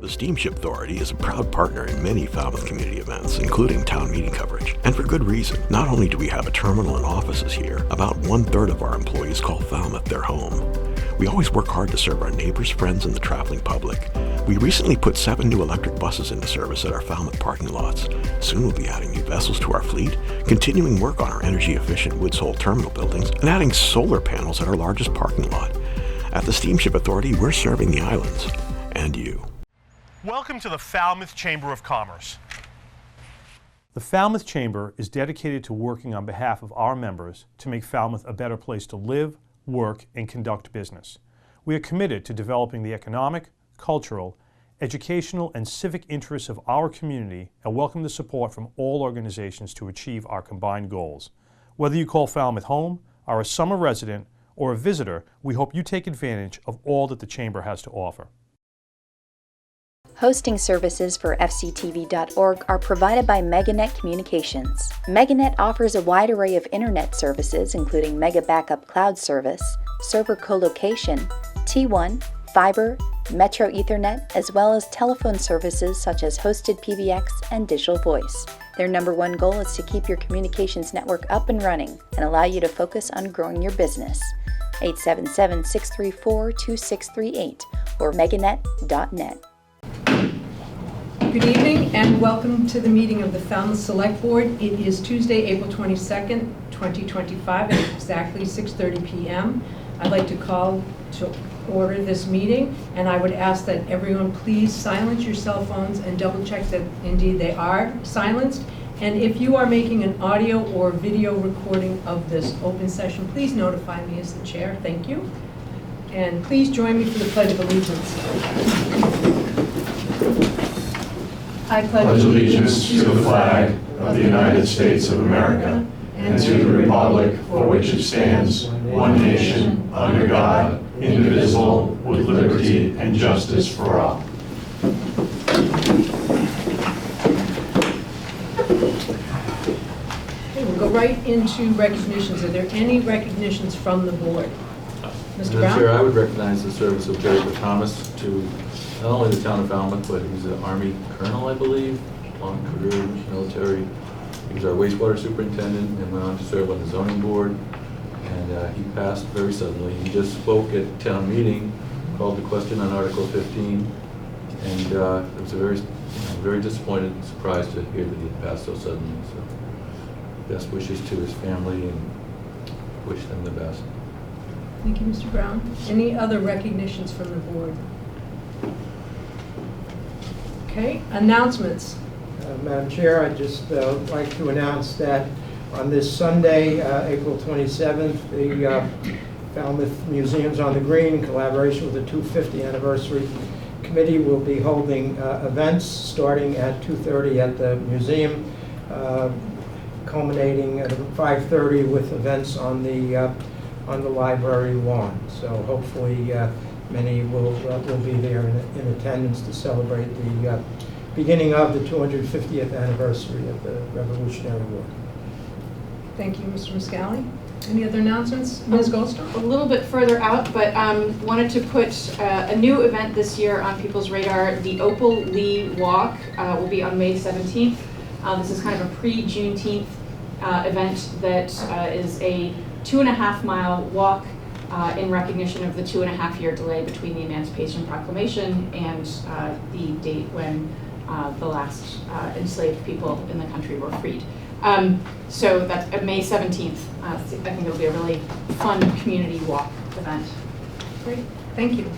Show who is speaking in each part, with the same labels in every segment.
Speaker 1: The Steamship Authority is a proud partner in many Falmouth community events, including town meeting coverage. And for good reason. Not only do we have a terminal and offices here, about 1/3 of our employees call Falmouth their home. We always work hard to serve our neighbors, friends, and the traveling public. We recently put 7 new electric buses into service at our Falmouth parking lots. Soon we'll be adding new vessels to our fleet, continuing work on our energy-efficient Woods Hole terminal buildings, and adding solar panels at our largest parking lot. At the Steamship Authority, we're serving the islands. And you.
Speaker 2: Welcome to the Falmouth Chamber of Commerce.
Speaker 3: The Falmouth Chamber is dedicated to working on behalf of our members to make Falmouth a better place to live, work, and conduct business. We are committed to developing the economic, cultural, educational, and civic interests of our community and welcome the support from all organizations to achieve our combined goals. Whether you call Falmouth home, are a summer resident, or a visitor, we hope you take advantage of all that the Chamber has to offer.
Speaker 4: Hosting services for fctv.org are provided by MegaNet Communications. MegaNet offers a wide array of internet services including Mega Backup Cloud Service, server colocation, T1, fiber, Metro Ethernet, as well as telephone services such as hosted PBX and digital voice. Their #1 goal is to keep your communications network up and running and allow you to focus on growing your business. 877-634-2638 or meganet.net.
Speaker 5: Good evening and welcome to the meeting of the Falmouth Select Board. It is Tuesday, April 22nd, 2025 at exactly 6:30 p.m. I'd like to call to order this meeting, and I would ask that everyone please silence your cell phones and double check that indeed they are silenced. And if you are making an audio or video recording of this open session, please notify me as the chair. Thank you. And please join me for the Pledge of Allegiance. I
Speaker 6: pledge allegiance to the flag of the United States of America and to the republic for which it stands, one nation, under God, indivisible, with liberty and justice for all.
Speaker 5: Okay, we'll go right into recognitions. Are there any recognitions from the board? Mr. Brown?
Speaker 7: Chair, I would recognize the service of Jerry Thomas to not only the town of Falmouth, but he's an Army colonel, I believe, long career military. He was our wastewater superintendent and went on to serve on the zoning board. And he passed very suddenly. He just spoke at town meeting, called the question on Article 15, and it was a very disappointed and surprised to hear that he had passed so suddenly. So, best wishes to his family and wish them the best.
Speaker 5: Thank you, Mr. Brown. Any other recognitions from the board? Okay, announcements.
Speaker 8: Madam Chair, I'd just like to announce that on this Sunday, April 27th, the Falmouth Museums on the Green, in collaboration with the 250th Anniversary Committee, will be holding events starting at 2:30 at the museum, culminating at 5:30 with events on the library lawn. So hopefully many will be there in attendance to celebrate the beginning of the 250th anniversary of the Revolutionary War.
Speaker 5: Thank you, Mr. Muscali. Any other announcements? Ms. Goldstone?
Speaker 9: A little bit further out, but wanted to put a new event this year on people's radar. The Opal Lee Walk will be on May 17th. This is kind of a pre-Juneteenth event that is a 2.5-mile walk in recognition of the 2.5-year delay between the Emancipation Proclamation and the date when the last enslaved people in the country were freed. So that's May 17th. I think it'll be a really fun community walk event.
Speaker 5: Great, thank you.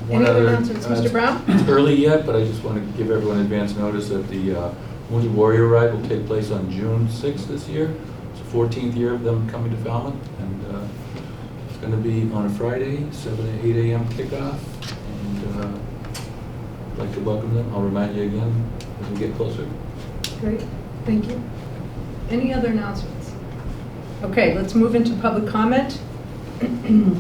Speaker 7: One
Speaker 5: Any
Speaker 7: other
Speaker 5: announcements, Mr. Brown?
Speaker 7: It's early yet, but I just want to give everyone advance notice that the Wounded Warrior Ride will take place on June 6th this year. It's the 14th year of them coming to Falmouth, and it's going to be on a Friday, 7 to 8 a.m. kickoff. And I'd like to welcome them. I'll remind you again as we get closer.
Speaker 5: Great, thank you. Any other announcements? Okay, let's move into public comment.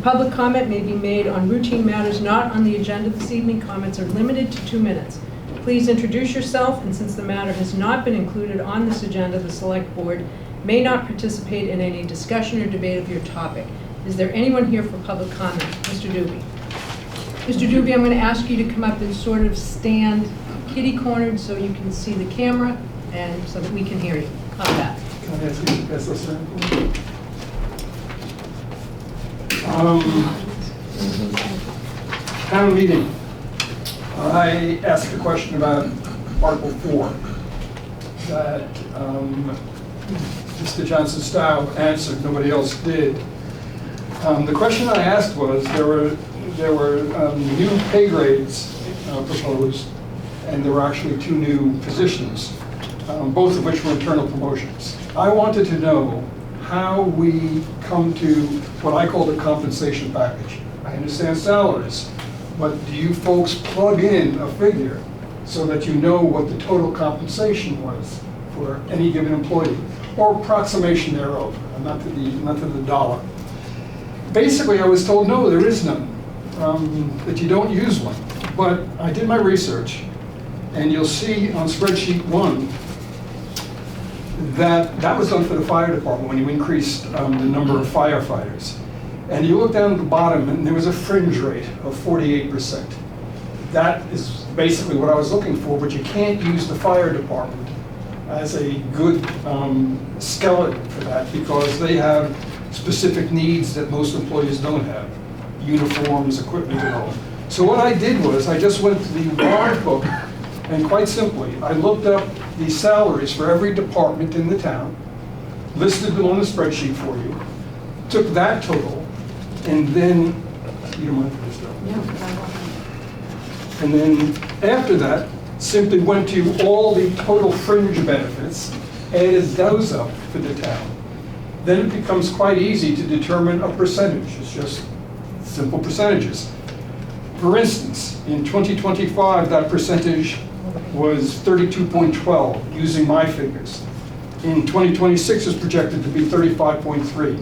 Speaker 5: Public comment may be made on routine matters not on the agenda this evening. Comments are limited to 2 minutes. Please introduce yourself, and since the matter has not been included on this agenda, the Select Board may not participate in any discussion or debate of your topic. Is there anyone here for public comment? Mr. Doobie. Mr. Doobie, I'm going to ask you to come up and sort of stand kitty-cornered so you can see the camera and so that we can hear you. How's that?
Speaker 10: Can I ask you to pass this around? Town meeting. I asked a question about Article 4 that Mr. Johnson Stowe answered, nobody else did. The question I asked was, there were new pay grades proposed, and there were actually 2 new positions, both of which were internal promotions. I wanted to know how we come to what I call the compensation package. I understand salaries, but do you folks plug in a figure so that you know what the total compensation was for any given employee, or approximation thereof, not to the dollar? Basically, I was told, no, there is none, that you don't use one. But I did my research, and you'll see on spreadsheet 1 that was done for the fire department when you increased the number of firefighters. And you look down at the bottom, and there was a fringe rate of 48%. That is basically what I was looking for, but you can't use the fire department as a good skeleton for that, because they have specific needs that most employees don't have. Uniforms, equipment, and all. So what I did was, I just went to the warrant book, and quite simply, I looked up the salaries for every department in the town, listed them on the spreadsheet for you, took that total, and then, you don't mind for this stuff? And then after that, simply went to all the total fringe benefits, added those up for the town. Then it becomes quite easy to determine a percentage. It's just simple percentages. For instance, in 2025, that percentage was 32.12, using my figures. In 2026, it's projected to be 35.3.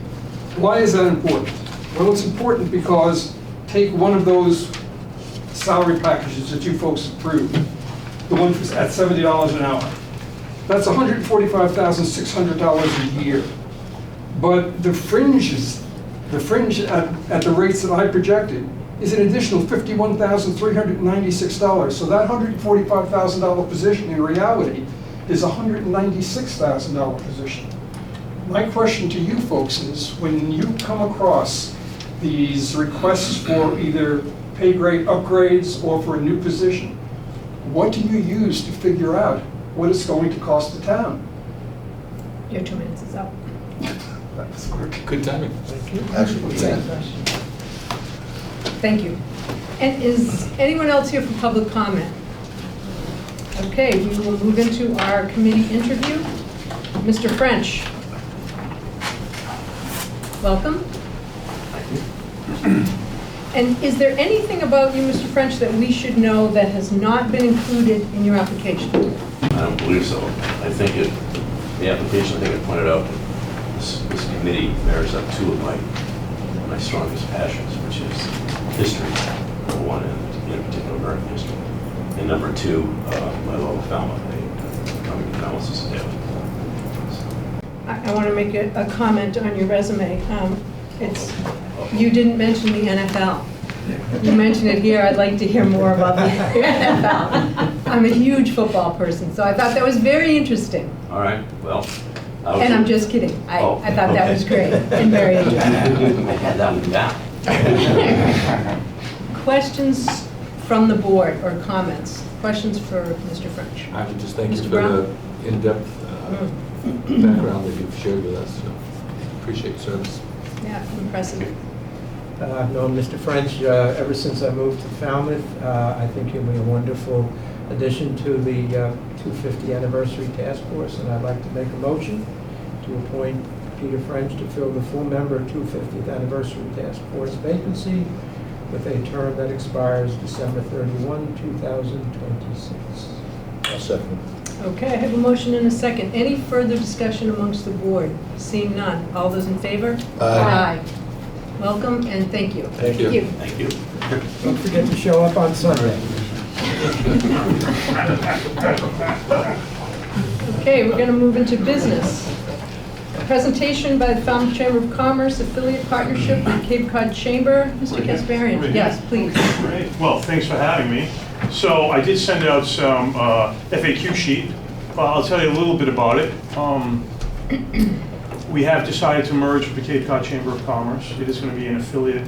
Speaker 10: Why is that important? Well, it's important because take one of those salary packages that you folks approved, the one at $70 an hour. That's $145,600 a year. But the fringe at the rates that I projected is an additional $51,396. So that $145,000 position in reality is a $196,000 position. My question to you folks is, when you come across these requests for either pay grade upgrades or for a new position, what do you use to figure out what it's going to cost the town?
Speaker 5: Your 2 minutes is up.
Speaker 10: That's quick.
Speaker 7: Good timing.
Speaker 10: Thank you.
Speaker 5: Thank you. And is anyone else here for public comment? Okay, we will move into our committee interview. Mr. French. Welcome. And is there anything about you, Mr. French, that we should know that has not been included in your application?
Speaker 11: I don't believe so. I think the application, I think it pointed out that this committee bears up 2 of my strongest passions, which is history, number 1, and in particular American history, and number 2, my love of Falmouth, coming to Falmouth as a daily.
Speaker 5: I want to make a comment on your resume. You didn't mention the NFL. You mentioned it here. I'd like to hear more about the NFL. I'm a huge football person, so I thought that was very interesting.
Speaker 11: All right, well.
Speaker 5: And I'm just kidding. I thought that was great and very interesting.
Speaker 11: I had that one down.
Speaker 5: Questions from the board or comments? Questions for Mr. French?
Speaker 7: I would just thank you
Speaker 5: Mr.
Speaker 7: for
Speaker 5: Brown?
Speaker 7: the in-depth background that you've shared with us. So appreciate your service.
Speaker 5: Yeah, impressive.
Speaker 8: I've known Mr. French ever since I moved to Falmouth. I think he'll be a wonderful addition to the 250 anniversary task force, and I'd like to make a motion to appoint Peter French to fill the full member 250th anniversary task force vacancy with a term that expires December 31, 2026.
Speaker 6: I'll second.
Speaker 5: Okay, I have a motion and a second. Any further discussion amongst the board? Seeing none. All those in favor?
Speaker 6: Aye.
Speaker 5: Welcome and thank you.
Speaker 7: Thank you.
Speaker 11: Thank you.
Speaker 8: Don't forget to show up on Sunday.
Speaker 5: Okay, we're going to move into business. Presentation by the Falmouth Chamber of Commerce, affiliate partnership with Cape Cod Chamber. Mr. Kasparian, yes, please.
Speaker 3: Great. Well, thanks for having me. So I did send out some FAQ sheet. I'll tell you a little bit about it. We have decided to merge with the Cape Cod Chamber of Commerce. It is going to be an affiliate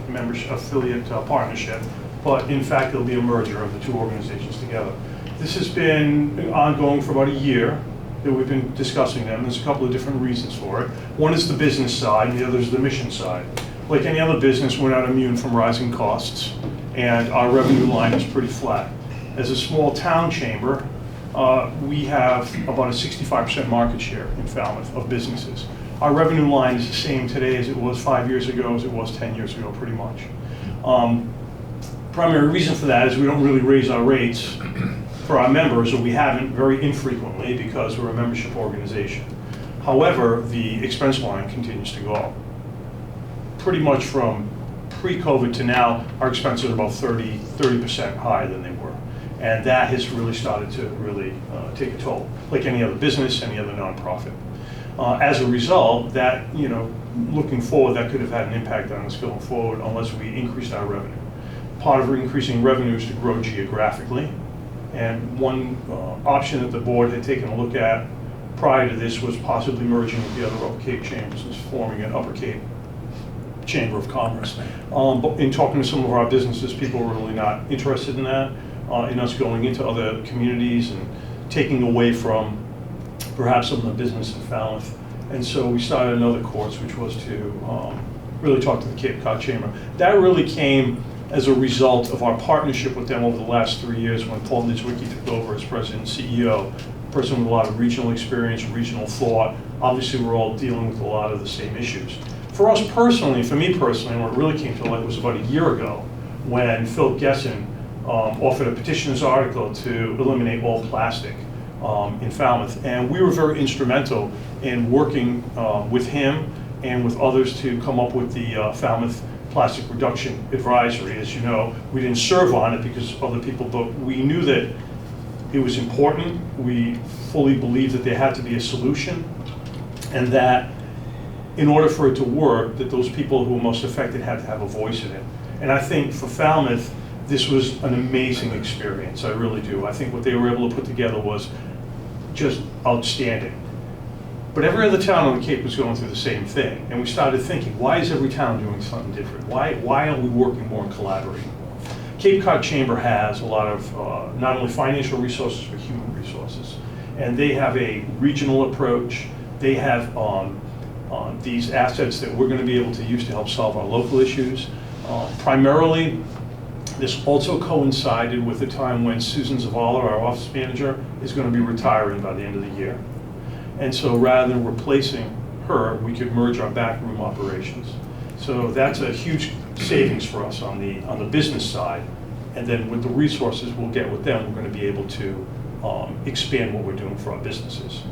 Speaker 3: partnership, but in fact it'll be a merger of the two organizations together. This has been ongoing for about a year that we've been discussing them. There's a couple of different reasons for it. One is the business side, and the other is the mission side. Like any other business, we're not immune from rising costs, and our revenue line is pretty flat. As a small town chamber, we have about a 65% market share in Falmouth of businesses. Our revenue line is the same today as it was 5 years ago, as it was 10 years ago, pretty much. Primary reason for that is we don't really raise our rates for our members, or we haven't very infrequently because we're a membership organization. However, the expense line continues to go up. Pretty much from pre-COVID to now, our expenses are about 30% higher than they were. And that has really started to really take a toll, like any other business, any other nonprofit. As a result, that, looking forward, that could have had an impact on us going forward unless we increased our revenue. Part of increasing revenue is to grow geographically. And one option that the board had taken a look at prior to this was possibly merging with the other Upper Cape chambers and forming an Upper Cape Chamber of Commerce. But in talking to some of our businesses, people were really not interested in that, in us going into other communities and taking away from perhaps some of the business in Falmouth. And so we started another course, which was to really talk to the Cape Cod Chamber. That really came as a result of our partnership with them over the last 3 years when Paul Niedzwiecki took over as president and CEO, a person with a lot of regional experience, regional thought. Obviously, we're all dealing with a lot of the same issues. For us personally, for me personally, what really came to light was about a year ago when Phil Gesson offered a petitioner's article to eliminate all plastic in Falmouth. And we were very instrumental in working with him and with others to come up with the Falmouth Plastic Reduction Advisory. As you know, we didn't serve on it because other people, but we knew that it was important. We fully believed that there had to be a solution, and that in order for it to work, that those people who were most affected had to have a voice in it. And I think for Falmouth, this was an amazing experience. I really do. I think what they were able to put together was just outstanding. But every other town on the Cape was going through the same thing. And we started thinking, why is every town doing something different? Why are we working more and collaborating more? Cape Cod Chamber has a lot of not only financial resources, but human resources. And they have a regional approach. They have these assets that we're going to be able to use to help solve our local issues. Primarily, this also coincided with the time when Susan Zavala, our office manager, is going to be retiring by the end of the year. And so rather than replacing her, we could merge our backroom operations. So that's a huge savings for us on the business side. And then with the resources we'll get with them, we're going to be able to expand what we're doing for our businesses.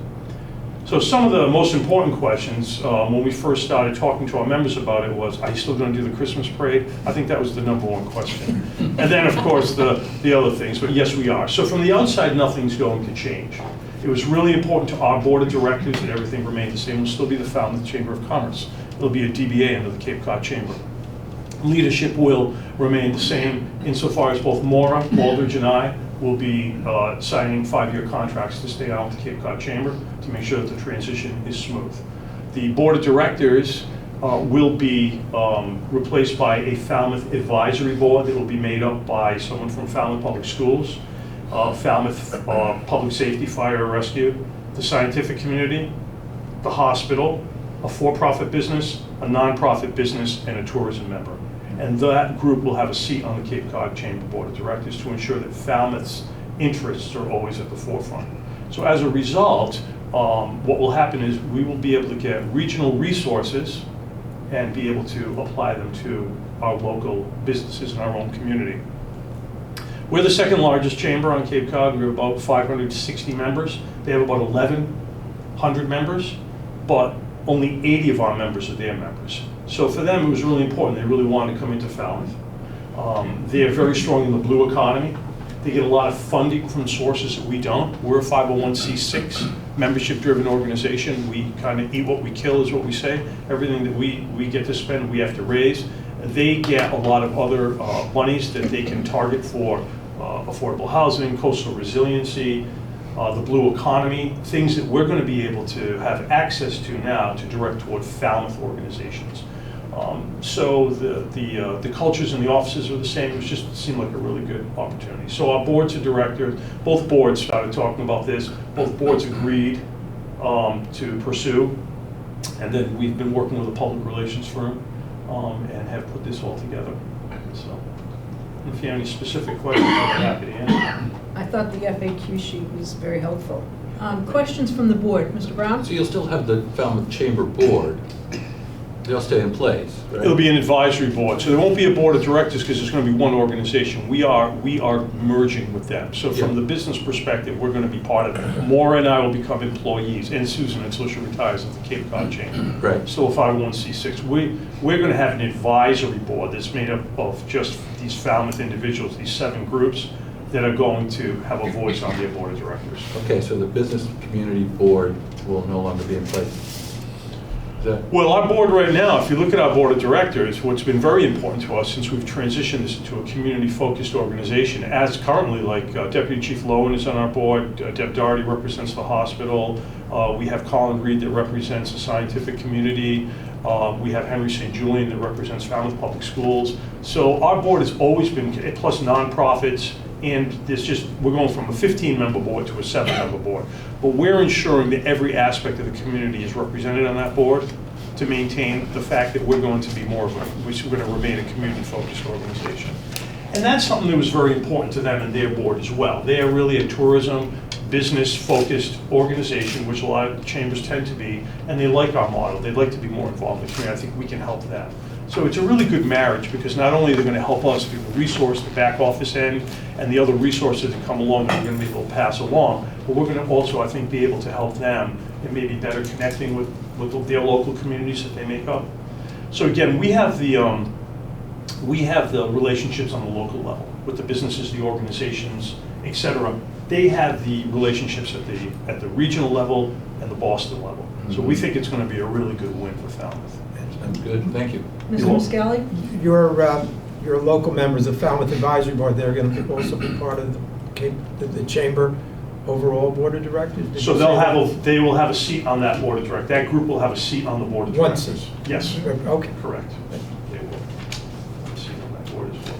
Speaker 3: So some of the most important questions when we first started talking to our members about it was, are you still going to do the Christmas parade? I think that was the #1 question. And then of course the other things, but yes we are. So from the outside, nothing's going to change. It was really important to our board of directors that everything remained the same. It will still be the Falmouth Chamber of Commerce. It'll be a DBA under the Cape Cod Chamber. Leadership will remain the same insofar as both Maura, Aldridge, and I will be signing 5-year contracts to stay on with the Cape Cod Chamber to make sure that the transition is smooth. The board of directors will be replaced by a Falmouth advisory board that will be made up by someone from Falmouth Public Schools, Falmouth Public Safety, Fire and Rescue, the scientific community, the hospital, a for-profit business, a non-profit business, and a tourism member. And that group will have a seat on the Cape Cod Chamber Board of Directors to ensure that Falmouth's interests are always at the forefront. So as a result, what will happen is we will be able to get regional resources and be able to apply them to our local businesses in our own community. We're the second largest chamber on Cape Cod. We're about 560 members. They have about 1,100 members, but only 80 of our members are their members. So for them, it was really important. They really wanted to come into Falmouth. They are very strong in the blue economy. They get a lot of funding from sources that we don't. We're a 501c6 membership-driven organization. We kind of eat what we kill, is what we say. Everything that we get to spend, we have to raise. They get a lot of other monies that they can target for affordable housing, coastal resiliency, the blue economy, things that we're going to be able to have access to now to direct toward Falmouth organizations. So the cultures in the offices are the same. It just seemed like a really good opportunity. So our boards of directors, both boards started talking about this. Both boards agreed to pursue, and then we've been working with a public relations firm and have put this all together. So if you have any specific questions, I'd be happy to answer.
Speaker 5: I thought the FAQ sheet was very helpful. Questions from the board, Mr. Brown?
Speaker 7: So you'll still have the Falmouth Chamber Board. They'll stay in place, right?
Speaker 3: It'll be an advisory board, so there won't be a board of directors because there's going to be one organization. We are merging with them. So from the business perspective, we're going to be part of it. Maura and I will become employees, and Susan until she retires at the Cape Cod Chamber.
Speaker 7: Right.
Speaker 3: Still a 501c6. We're going to have an advisory board that's made up of just these Falmouth individuals, these 7 groups that are going to have a voice on their board of directors.
Speaker 7: Okay, so the business community board will no longer be in place.
Speaker 3: Well, our board right now, if you look at our board of directors, what's been very important to us since we've transitioned this into a community-focused organization, as currently, like Deputy Chief Lowen is on our board, Deb Doherty represents the hospital, we have Colin Reed that represents the scientific community, we have Henry St. Julian that represents Falmouth Public Schools. So our board has always been, plus nonprofits, and we're going from a 15-member board to a 7-member board. But we're ensuring that every aspect of the community is represented on that board to maintain the fact that we're going to be we're going to remain a community-focused organization. And that's something that was very important to them and their board as well. They are really a tourism, business-focused organization, which a lot of chambers tend to be, and they like our model. They'd like to be more involved in the community. I think we can help them. So it's a really good marriage because not only are they going to help us through the resource, the back office end, and the other resources that come along that we're going to be able to pass along, but we're going to also, I think, be able to help them in maybe better connecting with their local communities that they make up. So again, we have the relationships on the local level with the businesses, the organizations, etc. They have the relationships at the regional level and the Boston level. Mm-hmm. So we think it's going to be a really good win for Falmouth.
Speaker 7: That's good. Thank you.
Speaker 5: Mr. Muscali?
Speaker 8: Your local members of Falmouth Advisory Board, they're going to also be part of the Chamber overall Board of Directors?
Speaker 3: So they will have a seat on that Board of Directors. That group will have a seat on the Board of Directors.
Speaker 8: One seat?
Speaker 3: Yes.
Speaker 8: Okay.
Speaker 3: Correct. They will have a seat on that board as well.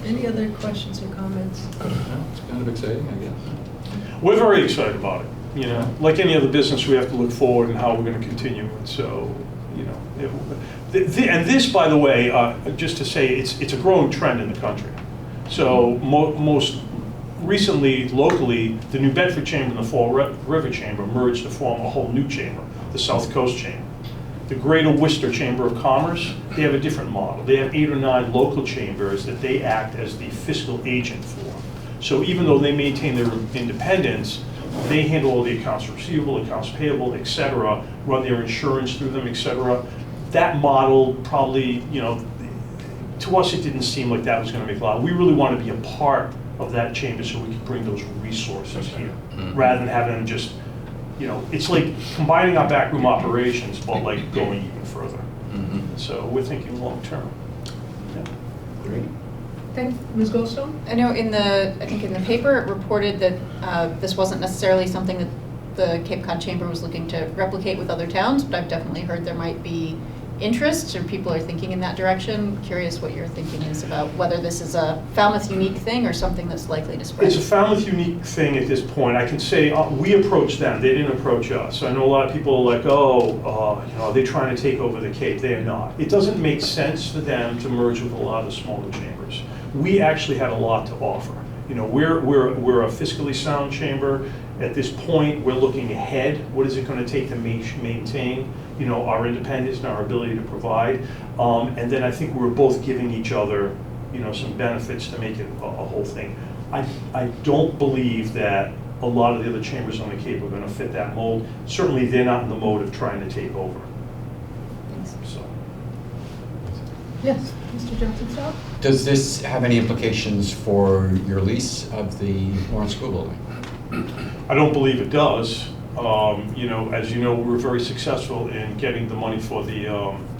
Speaker 5: Any other questions or comments?
Speaker 7: It's kind of exciting, I guess.
Speaker 3: We're very excited about it. You know, like any other business, we have to look forward and how we're going to continue it. So, you know, and this, by the way, just to say, it's a growing trend in the country. So most recently, locally, the New Bedford Chamber and the Fall River Chamber merged to form a whole new chamber, the South Coast Chamber. The Greater Worcester Chamber of Commerce, they have a different model. They have 8 or 9 local chambers that they act as the fiscal agent for. So even though they maintain their independence, they handle all the accounts receivable, accounts payable, et cetera, run their insurance through them, et cetera. That model probably, you know, to us it didn't seem like that was going to make a lot. We really want to be a part of that chamber so we can bring those resources here, rather than having them just, you know, it's like combining our backroom operations, but like going even further. So we're thinking long term. Yeah.
Speaker 7: Great.
Speaker 5: Okay, Ms. Goldstone?
Speaker 9: I know I think in the paper it reported that this wasn't necessarily something that the Cape Cod Chamber was looking to replicate with other towns, but I've definitely heard there might be interest or people are thinking in that direction. Curious what your thinking is about whether this is a Falmouth unique thing or something that's likely to spread.
Speaker 3: It's a Falmouth unique thing at this point. I can say we approached them. They didn't approach us. I know a lot of people are like, you know, are they trying to take over the Cape? They are not. It doesn't make sense for them to merge with a lot of the smaller chambers. We actually had a lot to offer. You know, we're a fiscally sound chamber. At this point, we're looking ahead. What is it going to take to maintain, you know, our independence and our ability to provide? And then I think we're both giving each other, you know, some benefits to make it a whole thing. I don't believe that a lot of the other chambers on the Cape are going to fit that mold. Certainly, they're not in the mode of trying to take over. So.
Speaker 5: Yes, Mr. Johnson-Stout?
Speaker 12: Does this have any implications for your lease of the Lawrence School building?
Speaker 3: I don't believe it does. You know, as you know, we were very successful in getting the money for the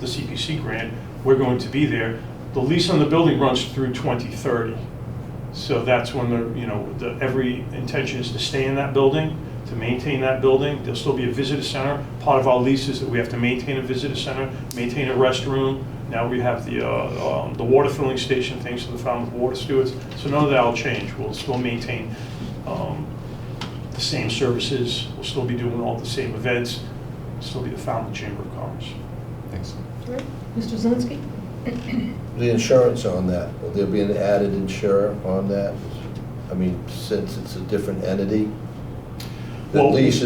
Speaker 3: CPC grant. We're going to be there. The lease on the building runs through 2030. So that's when every intention is to stay in that building, to maintain that building. There'll still be a visitor center. Part of our lease is that we have to maintain a visitor center, maintain a restroom. Now we have the water filling station, thanks to the Falmouth Water Stewards. So none of that will change. We'll still maintain the same services. We'll still be doing all the same events. It'll still be the Falmouth Chamber of Commerce.
Speaker 12: Thanks.
Speaker 5: All right. Mr. Zelinski?
Speaker 13: The insurance on that, will there be an added insurer on that? I mean, since it's a different entity? The lease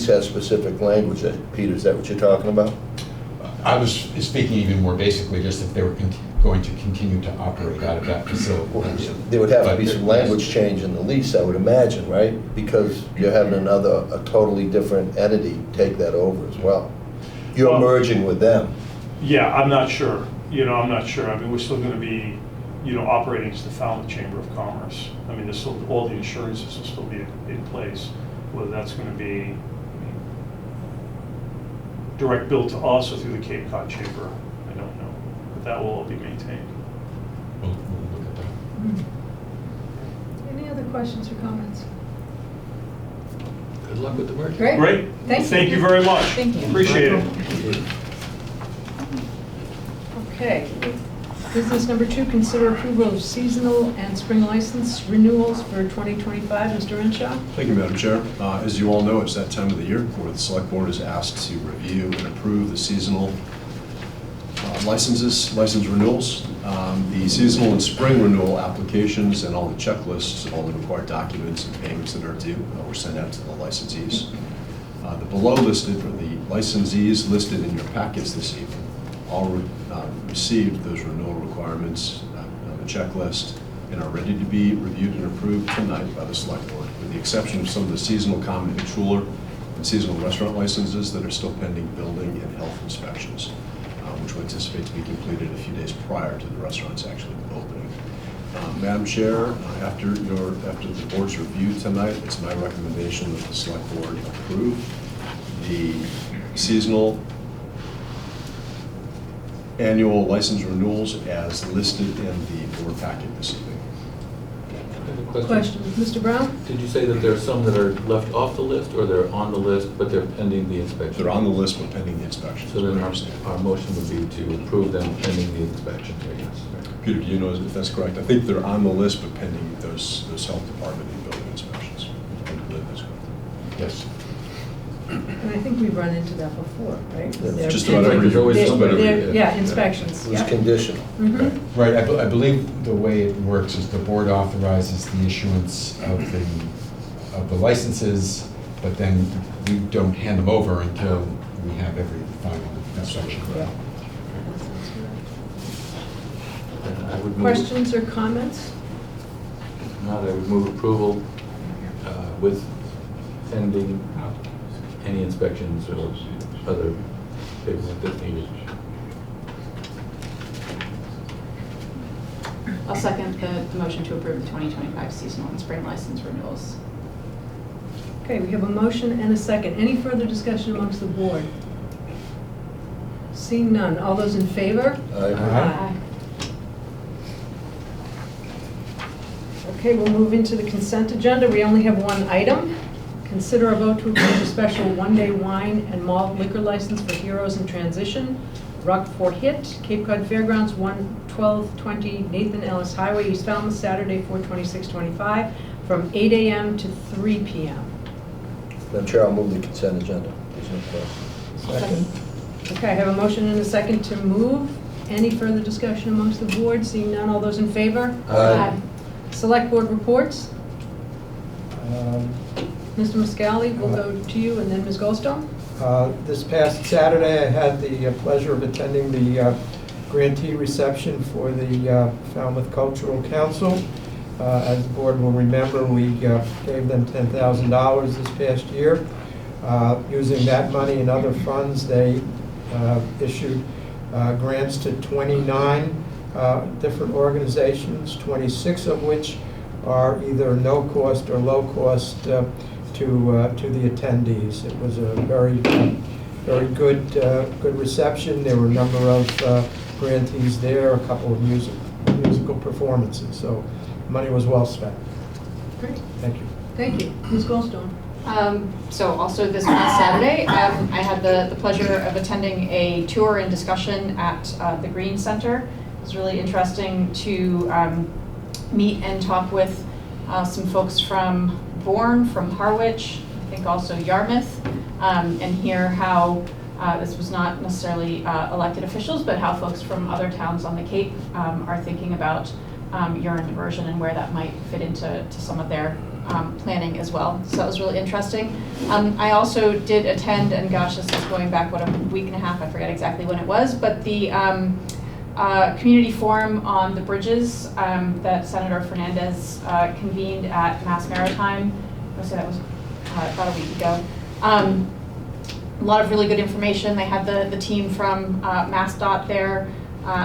Speaker 13: has specific language. Peter, is that what you're talking about?
Speaker 12: I was speaking even more basically, just if they were going to continue to operate out of that facility.
Speaker 13: Well, there would have to be some language change in the lease, I would imagine, right? Because you're having a totally different entity take that over as well. You're merging with them.
Speaker 3: Yeah, I'm not sure. I'm not sure. I mean, we're still going to be, operating as the Falmouth Chamber of Commerce. I mean, there's still, all the insurances will still be in place. Whether that's going to be direct bill to us or through the Cape Cod Chamber, I don't know. But that will all be maintained.
Speaker 12: We'll look at that.
Speaker 5: Any other questions or comments?
Speaker 7: Good luck with the merger.
Speaker 3: Great. Thank you very much.
Speaker 9: Thank you.
Speaker 3: Appreciate it.
Speaker 5: Okay. Business number 2, consider approval of seasonal and spring license renewals for 2025. Mr. Renshaw?
Speaker 6: Thank you, Madam Chair. As you all know, it's that time of the year where the Select Board is asked to review and approve the seasonal license renewals. The seasonal and spring renewal applications and all the checklists, all the required documents and payments that are due were sent out to the licensees. The below listed are the licensees listed in your packets this evening. All received those renewal requirements on the checklist and are ready to be reviewed and approved tonight by the Select Board, with the exception of some of the seasonal common victualler and seasonal restaurant licenses that are still pending building and health inspections, which we anticipate to be completed a few days prior to the restaurants actually opening. Madam Chair, after the board's review tonight, it's my recommendation that the Select Board approve the seasonal annual license renewals as listed in the board packet this evening.
Speaker 7: I have a
Speaker 5: Question. Mr. Brown?
Speaker 7: Did you say that there are some that are left off the list, or they're on the list, but they're pending the inspection?
Speaker 6: They're on the list, but pending the inspection.
Speaker 7: So then our motion would be to approve them pending the inspection, I guess.
Speaker 6: Peter, do you know if that's correct? I think they're on the list, but pending those health department and building inspections. I believe that's correct.
Speaker 12: Yes.
Speaker 5: And I think we've run into that before, right?
Speaker 6: Yeah, just about every year.
Speaker 5: Yeah, inspections.
Speaker 13: It was conditional.
Speaker 5: Mm-hmm.
Speaker 12: Right, I believe the way it works is the board authorizes the issuance of the licenses, but then we don't hand them over until we have every final inspection.
Speaker 5: Yeah.
Speaker 7: I would move,
Speaker 5: Questions or comments?
Speaker 7: if not, I would move approval with pending any inspections or other paperwork that's needed.
Speaker 9: I'll second the motion to approve the 2025 seasonal and spring license renewals.
Speaker 5: Okay, we have a motion and a second. Any further discussion amongst the board? Seeing none. All those in favor?
Speaker 12: Aye.
Speaker 5: Okay, we'll move into the consent agenda. We only have one item. Consider a vote to approve a special one-day wine and malt liquor license for Heroes in Transition, Rockford Hit, Cape Cod Fairgrounds, 11220 Nathan Ellis Highway, East Falmouth, Saturday, 4/26/25, from 8 a.m. to 3 p.m.
Speaker 13: Madam Chair, I'll move the consent agenda. There's no question.
Speaker 8: Second.
Speaker 5: Okay, I have a motion and a second to move. Any further discussion amongst the board? Seeing none, all those in favor?
Speaker 13: Aye.
Speaker 5: Select board reports. Mr. Muscali, we'll go to you, and then Ms. Goldstone.
Speaker 8: This past Saturday, I had the pleasure of attending the grantee reception for the Falmouth Cultural Council. As the board will remember, we gave them $10,000 this past year. Using that money and other funds, they issued grants to 29 different organizations, 26 of which are either no-cost or low-cost to the attendees. It was a very good reception. There were a number of grantees there, a couple of musical performances, so money was well spent.
Speaker 5: Great.
Speaker 8: Thank you.
Speaker 5: Thank you. Ms. Goldstone?
Speaker 9: So also this past Saturday, I had the pleasure of attending a tour and discussion at the Green Center. It was really interesting to meet and talk with some folks from Bourne, from Harwich, I think also Yarmouth, and hear how this was not necessarily elected officials, but how folks from other towns on the Cape are thinking about urine diversion and where that might fit into some of their planning as well. So that was really interesting. I also did attend, and gosh, this is going back, what, a week and a half, I forget exactly when it was, but the community forum on the bridges that Senator Fernandez convened at Mass Maritime. I say that was about a week ago. A lot of really good information. They had the team from MassDOT there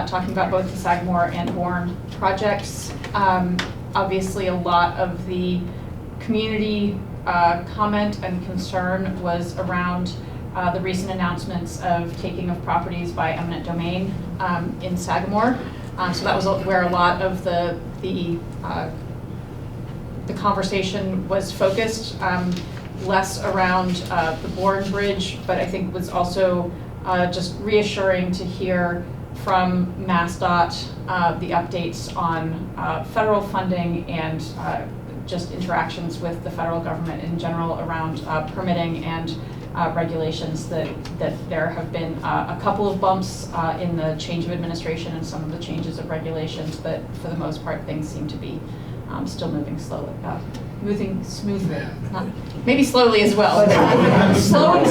Speaker 9: talking about both the Sagamore and Bourne projects. Obviously, a lot of the community comment and concern was around the recent announcements of taking of properties by eminent domain in Sagamore. So that was where a lot of the conversation was focused, less around the Bourne Bridge, but I think was also just reassuring to hear from MassDOT the updates on federal funding and just interactions with the federal government in general around permitting and regulations, that there have been a couple of bumps in the change of administration and some of the changes of regulations, but for the most part things seem to be still moving slowly, moving smoothly, not, maybe slowly as well. Slow and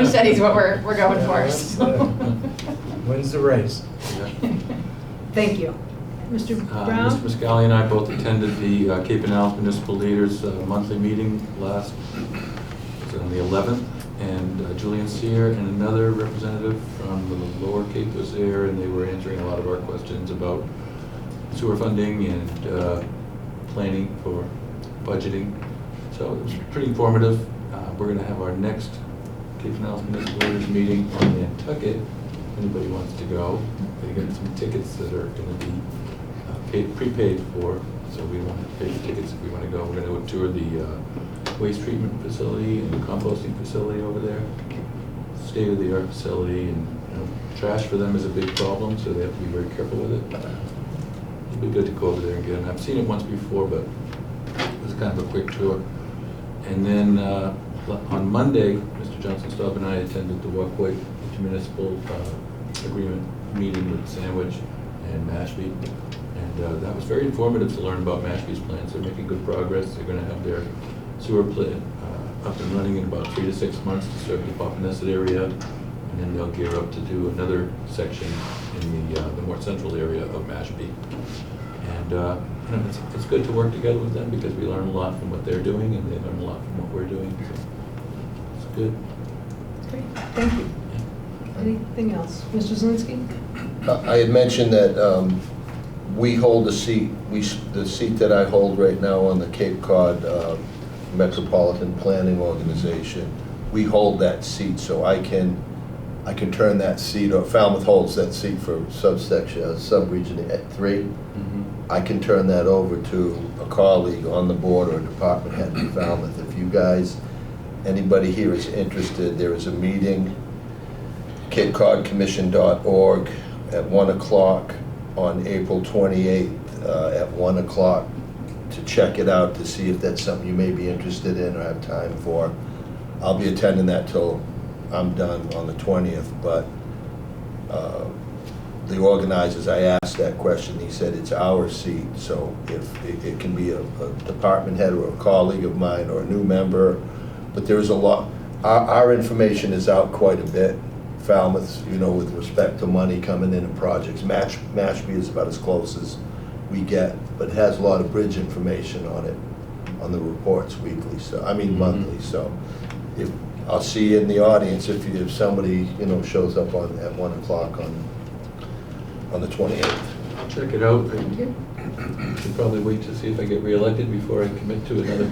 Speaker 9: steady is what we're going for. So.
Speaker 8: Wins the race.
Speaker 5: Thank you. Mr. Brown?
Speaker 7: Mr. Muscali and I both attended the Cape and Isles Municipal Leaders monthly meeting last, was it on the 11th, and Julian Sear and another representative from the Lower Cape was there, and they were answering a lot of our questions about sewer funding and planning for budgeting. So it was pretty informative. We're going to have our next Cape and Isles Municipal Leaders meeting on Nantucket. If anybody wants to go, they get some tickets that are going to be prepaid for, so we don't have to pay the tickets if we want to go. We're going to tour the waste treatment facility and the composting facility over there. State-of-the-art facility, and trash for them is a big problem, so they have to be very careful with it. It'd be good to go over there and get them. I've seen it once before, but it was kind of a quick tour. And then on Monday, Mr. Johnson Staub and I attended the Walkway Municipal Agreement meeting with Sandwich and Mashpee. And that was very informative to learn about Mashpee's plans. They're making good progress. They're going to have their sewer plant up and running in about 3 to 6 months to serve the Papaneset area, and then they'll gear up to do another section in the more central area of Mashpee. And it's good to work together with them because we learn a lot from what they're doing, and they learn a lot from what we're doing. So it's good.
Speaker 5: Great, thank you. Anything else? Mr. Zelinski?
Speaker 13: I had mentioned that we hold a seat, the seat that I hold right now on the Cape Cod Metropolitan Planning Organization, we hold that seat, so I can turn that seat, or Falmouth holds that seat for sub-region at 3. Mm-hmm. I can turn that over to a colleague on the board or a department head in Falmouth. If you guys, anybody here is interested, there is a meeting, CapeCodCommission.org at 1 o'clock on April 28th at 1 o'clock to check it out, to see if that's something you may be interested in or have time for. I'll be attending that till I'm done on the 20th, but the organizers, I asked that question, he said it's our seat, so if it can be a department head or a colleague of mine or a new member, but there's a lot, our information is out quite a bit. Falmouth, with respect to money coming in and projects. Mashpee is about as close as we get, but it has a lot of bridge information on it, on the reports weekly, so, monthly, so I'll see you in the audience if somebody, shows up at 1 o'clock on the 28th.
Speaker 7: check it out.
Speaker 5: Thank you.
Speaker 7: I should probably wait to see if I get reelected before I commit to another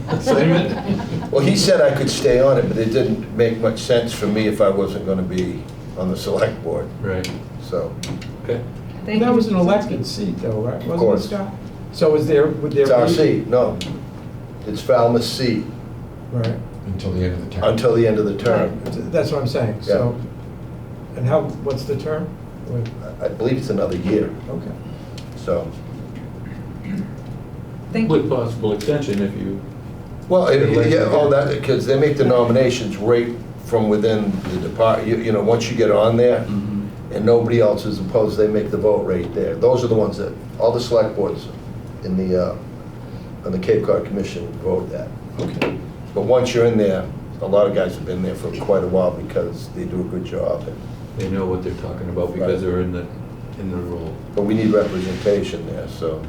Speaker 7: assignment.
Speaker 13: Well, he said I could stay on it, but it didn't make much sense for me if I wasn't going to be on the select board.
Speaker 7: Right.
Speaker 13: So,
Speaker 7: Okay.
Speaker 5: Thank
Speaker 8: That
Speaker 5: you,
Speaker 8: was an
Speaker 5: Mr.
Speaker 8: elected
Speaker 5: Zelinski.
Speaker 8: seat though, right? Wasn't it,
Speaker 13: course.
Speaker 8: Scott? So would there be?
Speaker 13: it's our seat, no. It's Falmouth's seat
Speaker 8: Right.
Speaker 12: Until the end of the term.
Speaker 13: until the end of the term.
Speaker 8: Right. That's what I'm saying, so, and what's the term? Wait,
Speaker 13: I believe it's another year,
Speaker 8: Okay.
Speaker 13: so.
Speaker 5: Thank
Speaker 7: With
Speaker 5: you.
Speaker 7: possible extension if you,
Speaker 13: Well, because they make the nominations right from within the department. You know, once you get on there, and nobody else is opposed, they make the vote right there. Those are the ones that, all the select boards in on the Cape Cod Commission vote that.
Speaker 12: Okay.
Speaker 13: But once you're in there, a lot of guys have been there for quite a while because they do a good job.
Speaker 7: they know what they're talking about because they're in the role.
Speaker 13: But we need representation there, so.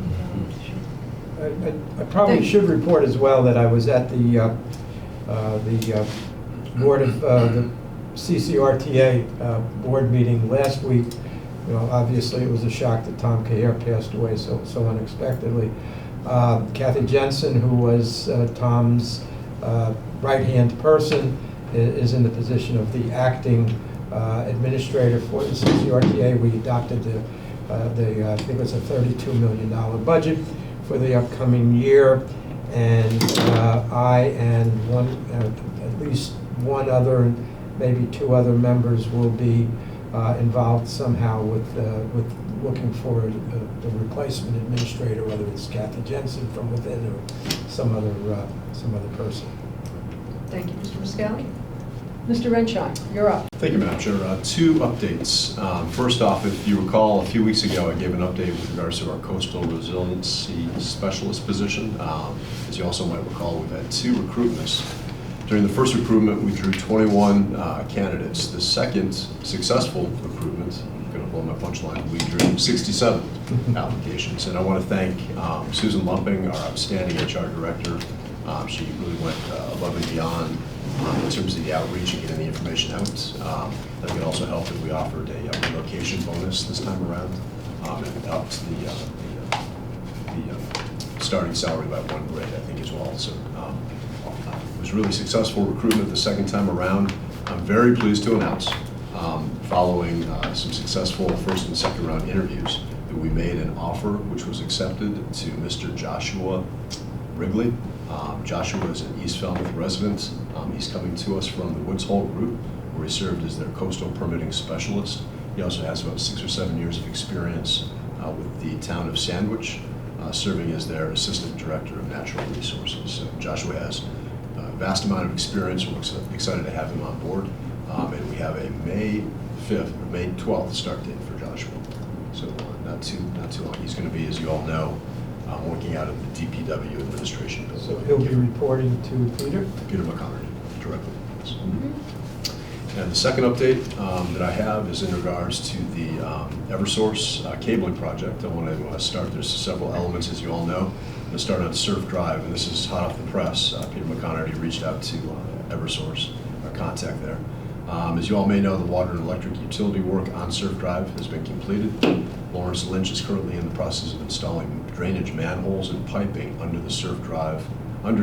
Speaker 8: I probably should report as well that I was at the board of, the CCRTA board meeting last week. You know, obviously it was a shock that Tom Caher passed away so unexpectedly. Kathy Jensen, who was Tom's right-hand person, is in the position of the acting administrator for the CCRTA. We adopted I think it was a $32 million budget for the upcoming year, and I and at least one other, maybe two other members will be involved somehow with looking for a replacement administrator, whether it's Kathy Jensen from within or some other person.
Speaker 5: Thank you, Mr. Muscali. Mr. Renshaw, you're up.
Speaker 14: Thank you, Madam Chair. Two updates. First off, if you recall, a few weeks ago, I gave an update with regards to our coastal resiliency specialist position. As you also might recall, we've had two recruitments. During the first recruitment, we drew 21 candidates. The second successful recruitment, I'm going to blow my punchline, we drew 67 applications. And I want to thank Susan Lumping, our outstanding HR director. She really went above and beyond in terms of the outreach and getting the information out. I think it also helped that we offered a relocation bonus this time around and upped the starting salary by 1 grade, I think, as well. So it was really successful recruitment the second time around. I'm very pleased to announce, following some successful first and second round interviews, that we made an offer which was accepted to Mr. Joshua Wrigley. Joshua is an East Falmouth resident. He's coming to us from the Woods Hole Group, where he served as their coastal permitting specialist. He also has about 6 or 7 years of experience with the town of Sandwich, serving as their assistant director of natural resources. So Joshua has a vast amount of experience. We're excited to have him on board. And we have a May 5th, or May 12th start date for Joshua. So not too long. He's going to be, as you all know, working out of the DPW administration building.
Speaker 8: So he'll be reporting to Peter
Speaker 14: McConaughey directly. Yes. And the second update that I have is in regards to the Eversource cabling project. I want to start, there's several elements, as you all know. I'm going to start on Surf Drive, and this is hot off the press. Peter McConaughey reached out to Eversource, our contact there. As you all may know, the water and electric utility work on Surf Drive has been completed. Lawrence Lynch is currently in the process of installing drainage manholes and piping under Surf Drive in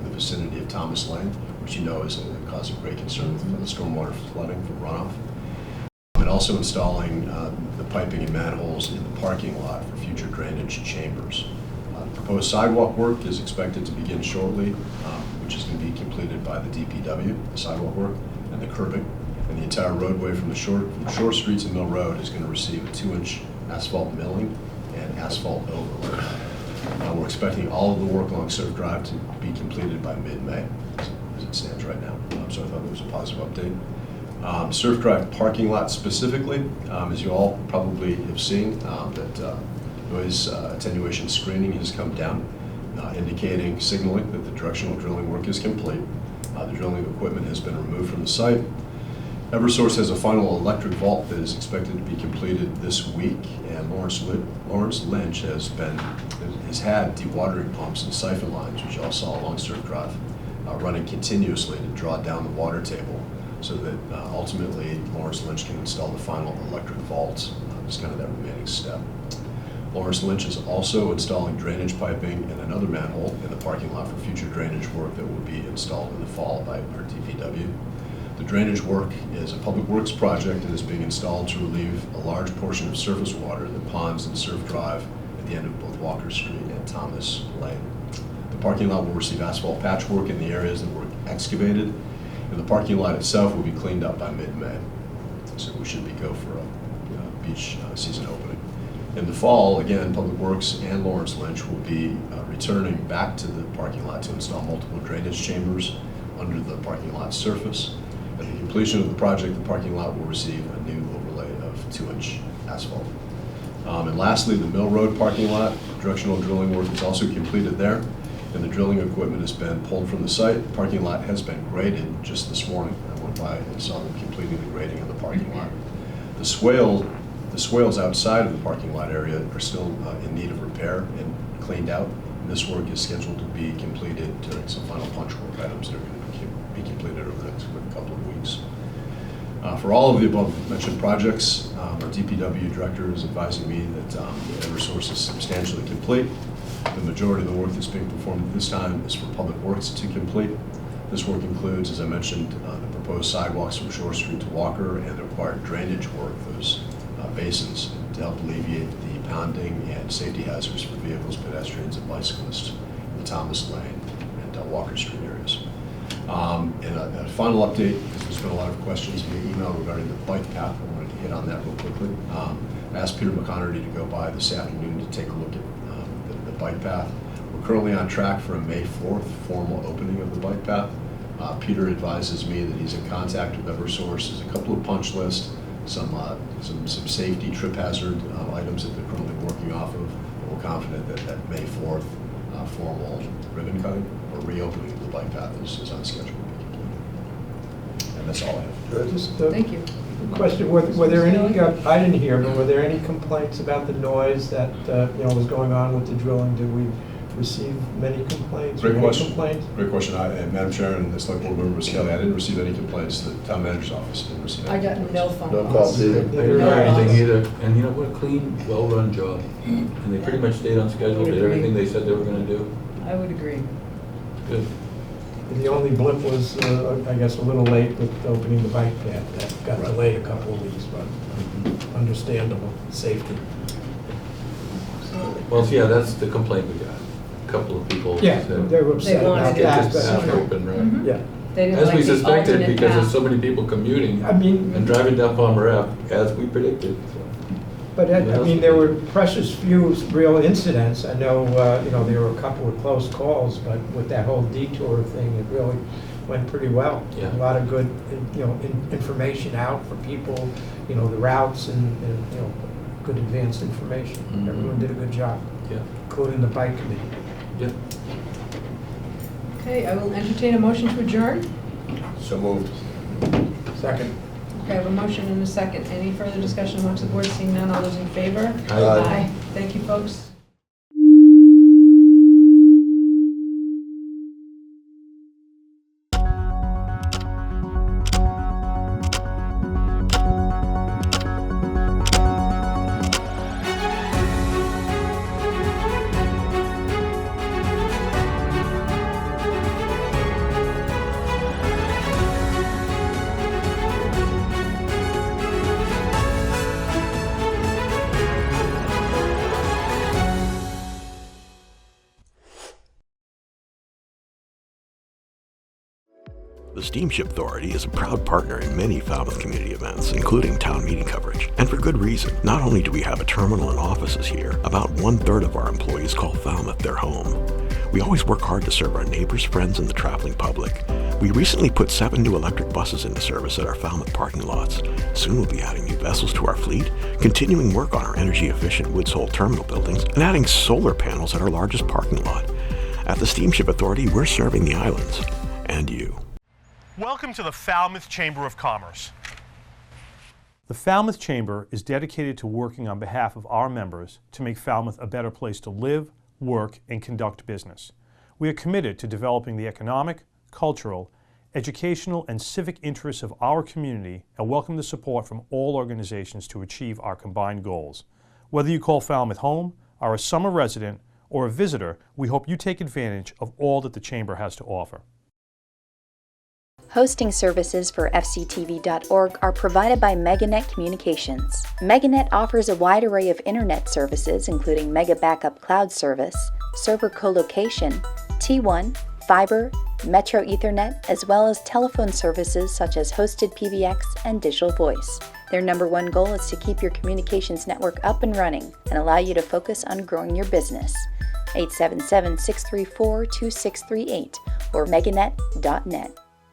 Speaker 14: the vicinity of Thomas Lane, which you know is causing great concern with the stormwater flooding from runoff. And also installing the piping and manholes in the parking lot for future drainage chambers. Proposed sidewalk work is expected to begin shortly, which is going to be completed by the DPW, the sidewalk work, and the curbing. And the entire roadway from Shore Street to Mill Road is going to receive a 2-inch asphalt milling and asphalt overlay. We're expecting all of the work along Surf Drive to be completed by mid-May, as it stands right now. So I thought that was a positive update. Surf Drive parking lot specifically, as you all probably have seen, that noise attenuation screening has come down, signaling that the directional drilling work is complete. The drilling equipment has been removed from the site. Eversource has a final electric vault that is expected to be completed this week, and Lawrence Lynch has had dewatering pumps and siphon lines, which you all saw along Surf Drive, running continuously to draw down the water table, so that ultimately Lawrence Lynch can install the final electric vault. It's kind of that remaining step. Lawrence Lynch is also installing drainage piping and another manhole in the parking lot for future drainage work that will be installed in the fall by our DPW. The drainage work is a public works project and is being installed to relieve a large portion of surface water that ponds and Surf Drive at the end of both Walker Street and Thomas Lane. The parking lot will receive asphalt patchwork in the areas that were excavated, and the parking lot itself will be cleaned up by mid-May. So we should be go for a beach season opening. In the fall, again, Public Works and Lawrence Lynch will be returning back to the parking lot to install multiple drainage chambers under the parking lot surface. At the completion of the project, the parking lot will receive a new overlay of 2-inch asphalt. And lastly, the Mill Road parking lot, directional drilling work is also completed there, and the drilling equipment has been pulled from the site. The parking lot has been graded just this morning. I went by and saw them completing the grading of the parking lot. The swales outside of the parking lot area are still in need of repair and cleaned out. And this work is scheduled to be completed during some final punch work items that are going to be completed over the next couple of weeks. For all of the above mentioned projects, our DPW director is advising me that Eversource is substantially complete. The majority of the work that's being performed at this time is for Public Works to complete. This work includes, as I mentioned, the proposed sidewalks from Shore Street to Walker and the required drainage work, those basins, to help alleviate the pounding and safety hazards for vehicles, pedestrians, and bicyclists in the Thomas Lane and Walker Street areas. And a final update, because there's been a lot of questions via email regarding the bike path. I wanted to hit on that real quickly. I asked Peter McConerty to go by this afternoon to take a look at the bike path. We're currently on track for a May 4th formal opening of the bike path. Peter advises me that he's in contact with Eversource. There's a couple of punch lists, some safety trip hazard items that they're currently working off of. We're confident that that May 4th formal ribbon cutting or reopening of the bike path is on schedule to be completed. And that's all I have.
Speaker 8: Just,
Speaker 5: Thank you.
Speaker 8: Question: Were there any? I didn't hear, but were there any complaints about the noise that was going on with the drilling? Did we receive many complaints?
Speaker 14: Great question.
Speaker 8: Complaints?
Speaker 14: Great question. And Madam Chair and the Select Board Member Kelly, I didn't receive any complaints. The Town Manager's Office didn't receive any.
Speaker 5: I got no phone
Speaker 13: No
Speaker 5: calls.
Speaker 13: calls either.
Speaker 7: I didn't hear anything either. And you know what, a clean, well-run job. And they pretty much stayed on schedule, did everything they said they were going to do.
Speaker 5: I would agree.
Speaker 7: Good.
Speaker 8: The only blip was, I guess, a little late with opening the bike path. That got delayed a couple of weeks, but understandable, safety.
Speaker 7: Well, yeah, that's the complaint we got. A couple of people
Speaker 8: Yeah,
Speaker 7: said,
Speaker 8: they were upset
Speaker 5: They wanted
Speaker 8: about
Speaker 5: it
Speaker 8: that.
Speaker 7: this path
Speaker 8: but-
Speaker 7: open, right?
Speaker 5: Mhm.
Speaker 8: Yeah.
Speaker 5: They didn't
Speaker 7: As
Speaker 5: like
Speaker 7: we
Speaker 5: the
Speaker 7: suspected,
Speaker 5: alternate
Speaker 7: because there's
Speaker 5: path.
Speaker 7: so many people commuting
Speaker 8: I mean,
Speaker 7: and driving down Palmer Ave, as we predicted. So.
Speaker 8: but I mean, there were precious few real incidents. I know, there were a couple of close calls, but with that whole detour thing, it really went pretty well.
Speaker 7: Yeah.
Speaker 8: A lot of good, information out for people, the routes and good advanced information.
Speaker 7: Mhm.
Speaker 8: Everyone did a good job,
Speaker 7: Yeah.
Speaker 8: including the bike committee.
Speaker 7: Yeah.
Speaker 5: Okay, I will entertain a motion to adjourn.
Speaker 13: So moved.
Speaker 8: Second.
Speaker 5: Okay, I have a motion and a second. Any further discussion amongst the board? Seeing none, all those in favor?
Speaker 13: Aye.
Speaker 5: Thank you, folks.
Speaker 1: The Steamship Authority is a proud partner in many Falmouth community events, including town meeting coverage. And for good reason. Not only do we have a terminal and offices here, about 1/3 of our employees call Falmouth their home. We always work hard to serve our neighbors, friends, and the traveling public. We recently put 7 new electric buses into service at our Falmouth parking lots. Soon we'll be adding new vessels to our fleet, continuing work on our energy-efficient Woods Hole terminal buildings, and adding solar panels at our largest parking lot. At the Steamship Authority, we're serving the islands. And you.
Speaker 2: Welcome to the Falmouth Chamber of Commerce.
Speaker 3: The Falmouth Chamber is dedicated to working on behalf of our members to make Falmouth a better place to live, work, and conduct business. We are committed to developing the economic, cultural, educational, and civic interests of our community and welcome the support from all organizations to achieve our combined goals. Whether you call Falmouth home are a summer resident, or a visitor, we hope you take advantage of all that the Chamber has to offer.
Speaker 4: Hosting services for fctv.org are provided by MegaNet Communications. MegaNet offers a wide array of internet services including Mega Backup Cloud Service, server co-location, T1, fiber, Metro Ethernet, as well as telephone services such as hosted PBX and digital voice. Their #1 goal is to keep your communications network up and running and allow you to focus on growing your business. 877-634-2638 or meganet.net.